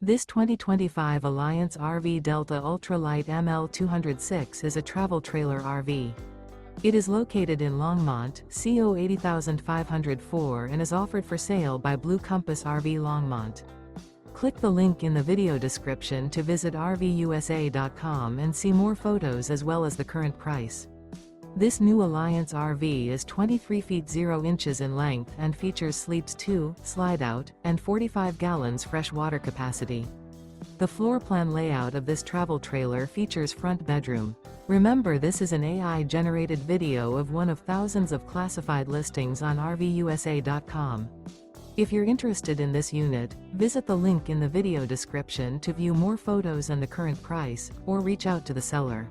This 2025 Alliance RV Delta Ultralight ML206 is a travel trailer RV. It is located in Longmont, CO 80504 and is offered for sale by Blue Compass RV Longmont. Click the link in the video description to visit RVUSA.com and see more photos as well as the current price. This new Alliance RV is 23 feet 0 inches in length and features sleeps 2, Slideout, and 45 gallons fresh water capacity. The floor plan layout of this travel trailer features front bedroom. Remember, this is an AI-generated video of one of thousands of classified listings on RVUSA.com. If you're interested in this unit, visit the link in the video description to view more photos and the current price, or reach out to the seller.